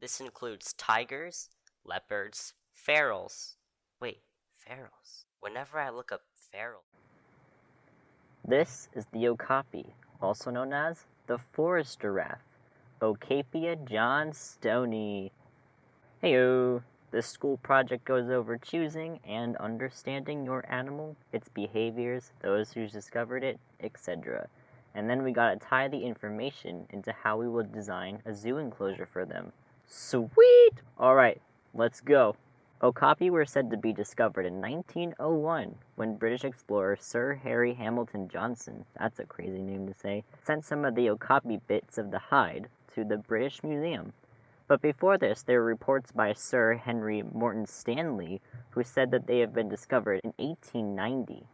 This includes tigers, leopards, ferals. Wait, ferals. Whenever I look up feral. This is the Okapi, also known as the forest giraffe, Okapia johnstonii. Heyo! This school project goes over choosing and understanding your animal, its behaviors, those who's discovered it, etc. And then we gotta tie the information into how we will design a zoo enclosure for them. Sweet! Alright, let's go. Okapi were said to be discovered in 1901 when British explorer Sir Harry Hamilton Johnson, that's a crazy name to say, sent some of the Okapi bits of the hide to the British Museum. But before this, there were reports by Sir Henry Morton Stanley, who said that they have been discovered in 1890.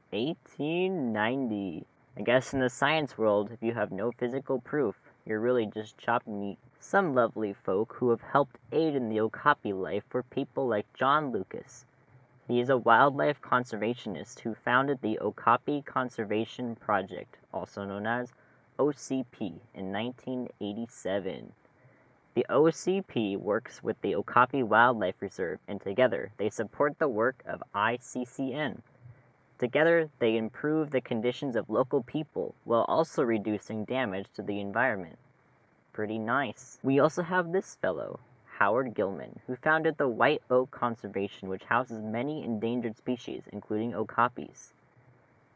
1890! I guess in the science world, if you have no physical proof, you're really just chopped meat. Some lovely folk who have helped aid in the Okapi life were people like John Lucas. He is a wildlife conservationist who founded the Okapi Conservation Project, also known as OCP, in 1987. The OCP works with the Okapi Wildlife Reserve, and together they support the work of ICCN. Together, they improve the conditions of local people while also reducing damage to the environment. Pretty nice. We also have this fellow, Howard Gilman, who founded the White Oak Conservation, which houses many endangered species, including okapis.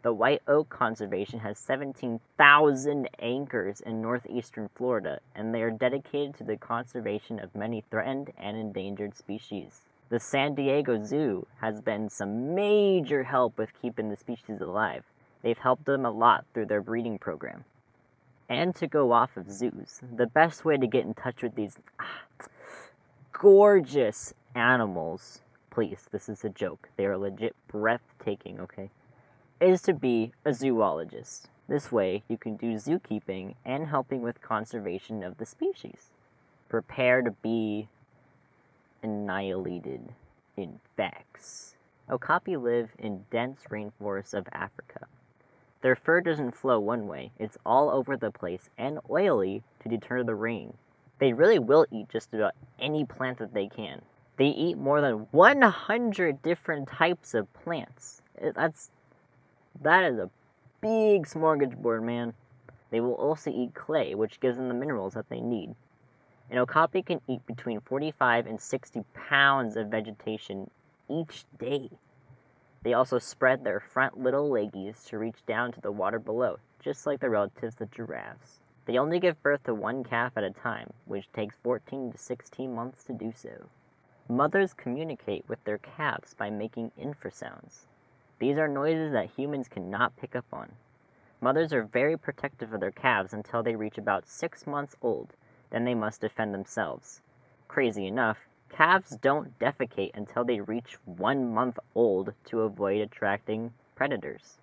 The White Oak Conservation has 17,000 acres in northeastern Florida, and they are dedicated to the conservation of many threatened and endangered species. The San Diego Zoo has been some major help with keeping the species alive. They've helped them a lot through their breeding program. And to go off of zoos, the best way to get in touch with these gorgeous animals, please, this is a joke, they are legit breathtaking, okay, is to be a zoologist. This way, you can do zookeeping and helping with conservation of the species. Prepare to be annihilated in facts. Okapi live in dense rainforests of Africa. Their fur doesn't flow one way, it's all over the place and oily to deter the rain. They really will eat just about any plant that they can. They eat more than 100 different types of plants. That is a big smorgasbord, man. They will also eat clay, which gives them the minerals that they need. An okapi can eat between 45 and 60 pounds of vegetation each day. They also spread their front little leggies to reach down to the water below, just like their relatives the giraffes. They only give birth to one calf at a time, which takes 14 to 16 months to do so. Mothers communicate with their calves by making infrasounds. These are noises that humans cannot pick up on. Mothers are very protective of their calves until they reach about 6 months old, then they must defend themselves. Crazy enough, calves don't defecate until they reach 1 month old to avoid attracting predators.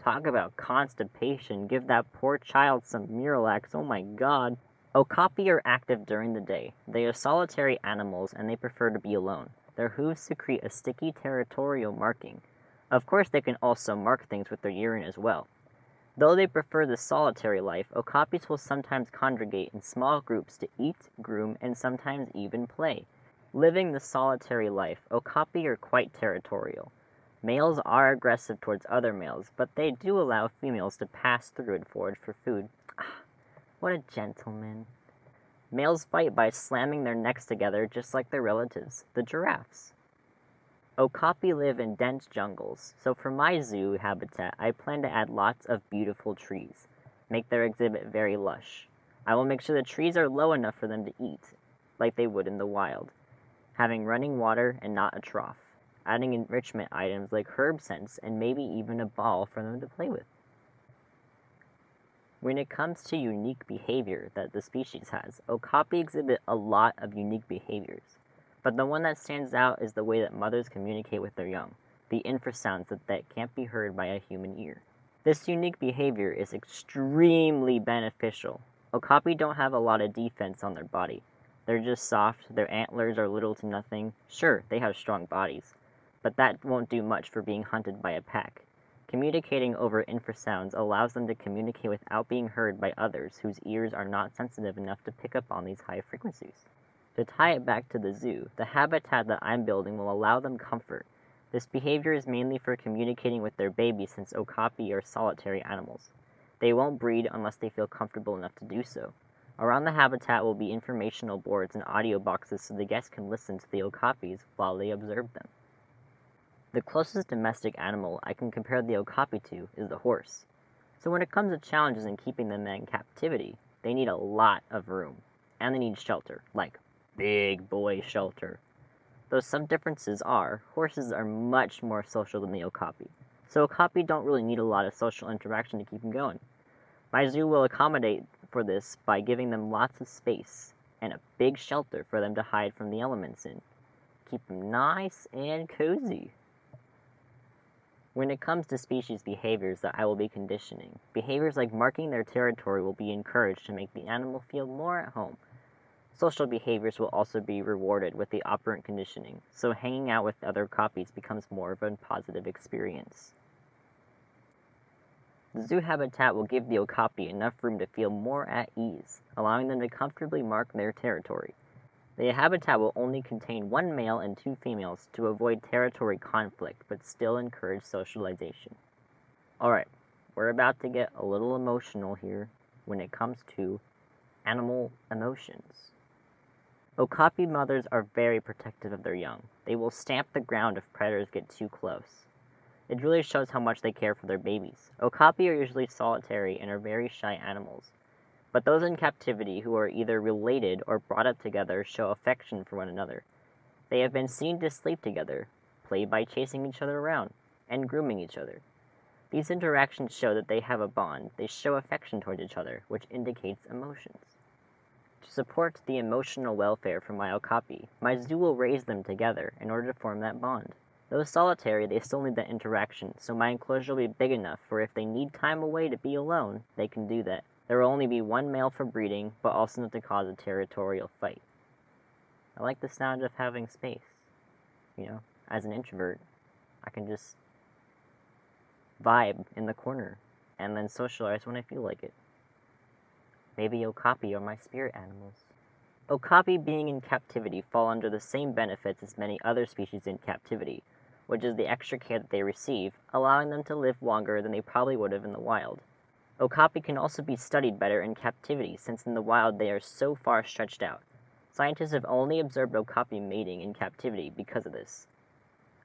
Talk about constipation, give that poor child some Miralax, oh my god. Okapi are active during the day. They are solitary animals and they prefer to be alone. Their hooves secrete a sticky territorial marking. Of course they can also mark things with their urine as well. Though they prefer the solitary life, okapis will sometimes congregate in small groups to eat, groom, and sometimes even play. Living the solitary life, okapi are quite territorial. Males are aggressive towards other males, but they do allow females to pass through and forage for food. What a gentleman. Males fight by slamming their necks together just like their relatives, the giraffes. Okapi live in dense jungles, so for my zoo habitat, I plan to add lots of beautiful trees, make their exhibit very lush. I will make sure the trees are low enough for them to eat, like they would in the wild, having running water and not a trough, adding enrichment items like herb scents and maybe even a ball for them to play with. When it comes to unique behavior that the species has, okapi exhibit a lot of unique behaviors. But the one that stands out is the way that mothers communicate with their young, the infrasounds that can't be heard by a human ear. This unique behavior is extremely beneficial. Okapi don't have a lot of defense on their body. They're just soft, their antlers are little to nothing. Sure, they have strong bodies, but that won't do much for being hunted by a pack. Communicating over infrasounds allows them to communicate without being heard by others whose ears are not sensitive enough to pick up on these high frequencies. To tie it back to the zoo, the habitat that I'm building will allow them comfort. This behavior is mainly for communicating with their babies since okapi are solitary animals. They won't breed unless they feel comfortable enough to do so. Around the habitat will be informational boards and audio boxes so the guests can listen to the okapis while they observe them. The closest domestic animal I can compare the okapi to is the horse. So when it comes to challenges in keeping them in captivity, they need a lot of room. And they need shelter, like big boy shelter. Though some differences are, horses are much more social than the okapi. So okapi don't really need a lot of social interaction to keep them going. My zoo will accommodate for this by giving them lots of space and a big shelter for them to hide from the elements in. Keep them nice and cozy. When it comes to species behaviors that I will be conditioning, behaviors like marking their territory will be encouraged to make the animal feel more at home. Social behaviors will also be rewarded with the operant conditioning, so hanging out with other copies becomes more of a positive experience. The zoo habitat will give the okapi enough room to feel more at ease, allowing them to comfortably mark their territory. The habitat will only contain 1 male and 2 females to avoid territory conflict, but still encourage socialization. Alright, we're about to get a little emotional here when it comes to animal emotions. Okapi mothers are very protective of their young. They will stamp the ground if predators get too close. It really shows how much they care for their babies. Okapi are usually solitary and are very shy animals. But those in captivity who are either related or brought up together show affection for one another. They have been seen to sleep together, play by chasing each other around, and grooming each other. These interactions show that they have a bond. They show affection towards each other, which indicates emotions. To support the emotional welfare for my okapi, my zoo will raise them together in order to form that bond. Though solitary, they still need that interaction, so my enclosure will be big enough for if they need time away to be alone, they can do that. There will only be 1 male for breeding, but also not to cause a territorial fight. I like the sound of having space. You know, as an introvert, I can just vibe in the corner and then socialize when I feel like it. Maybe okapi are my spirit animals. Okapi being in captivity fall under the same benefits as many other species in captivity, which is the extra care that they receive, allowing them to live longer than they probably would have in the wild. Okapi can also be studied better in captivity, since in the wild they are so far stretched out. Scientists have only observed okapi mating in captivity because of this.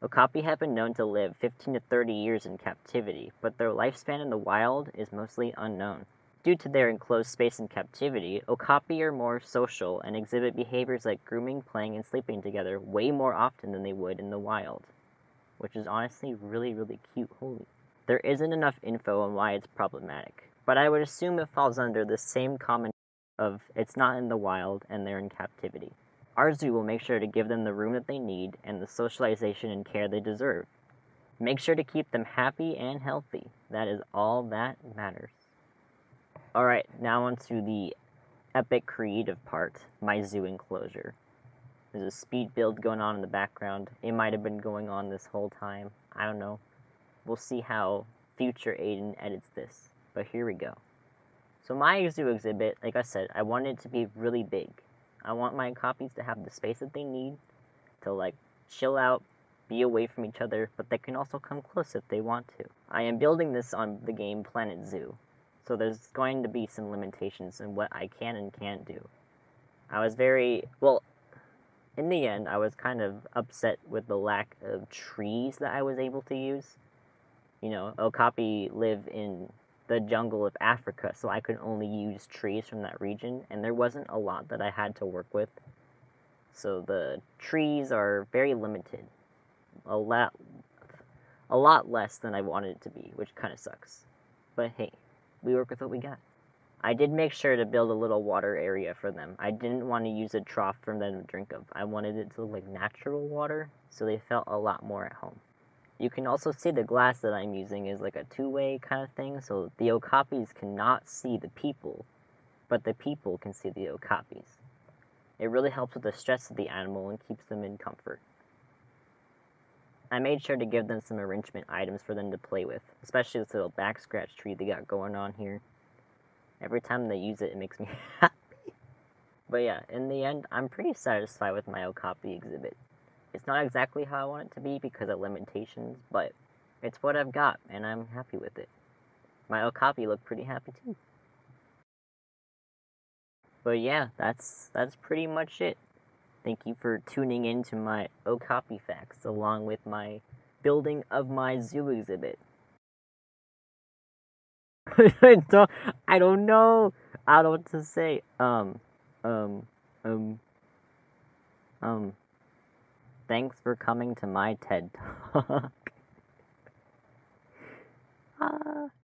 Okapi have been known to live 15 to 30 years in captivity, but their lifespan in the wild is mostly unknown. Due to their enclosed space in captivity, okapi are more social and exhibit behaviors like grooming, playing, and sleeping together way more often than they would in the wild, which is honestly really cute. Holy. There isn't enough info on why it's problematic, but I would assume it falls under the same common of it's not in the wild and they're in captivity. Our zoo will make sure to give them the room that they need and the socialization and care they deserve. Make sure to keep them happy and healthy. That is all that matters. Alright, now on to the epic creative part, my zoo enclosure. There's a speed build going on in the background. It might have been going on this whole time. I don't know. We'll see how future Aiden edits this, but here we go. So my zoo exhibit, like I said, I want it to be really big. I want my copies to have the space that they need to like chill out, be away from each other, but they can also come close if they want to. I am building this on the game Planet Zoo, so there's going to be some limitations in what I can and can't do. I was in the end, I was kind of upset with the lack of trees that I was able to use. You know, okapi live in the jungle of Africa, so I could only use trees from that region, and there wasn't a lot that I had to work with. So the trees are very limited. A lot less than I wanted it to be, which kind of sucks. But hey, we work with what we got. I did make sure to build a little water area for them. I didn't want to use a trough for them to drink of. I wanted it to look like natural water, so they felt a lot more at home. You can also see the glass that I'm using is like a two-way kind of thing, so the okapis cannot see the people, but the people can see the okapis. It really helps with the stress of the animal and keeps them in comfort. I made sure to give them some arrangement items for them to play with, especially this little back scratch tree they got going on here. Every time they use it, it makes me happy. But yeah, in the end, I'm pretty satisfied with my Okapi exhibit. It's not exactly how I want it to be because of limitations, but it's what I've got, and I'm happy with it. My Okapi look pretty happy too. But yeah, that's pretty much it. Thank you for tuning in to my Okapi facts along with my building of my zoo exhibit. I don't know. I don't know what to say. Um, um, um. Thanks for coming to my TED Talk.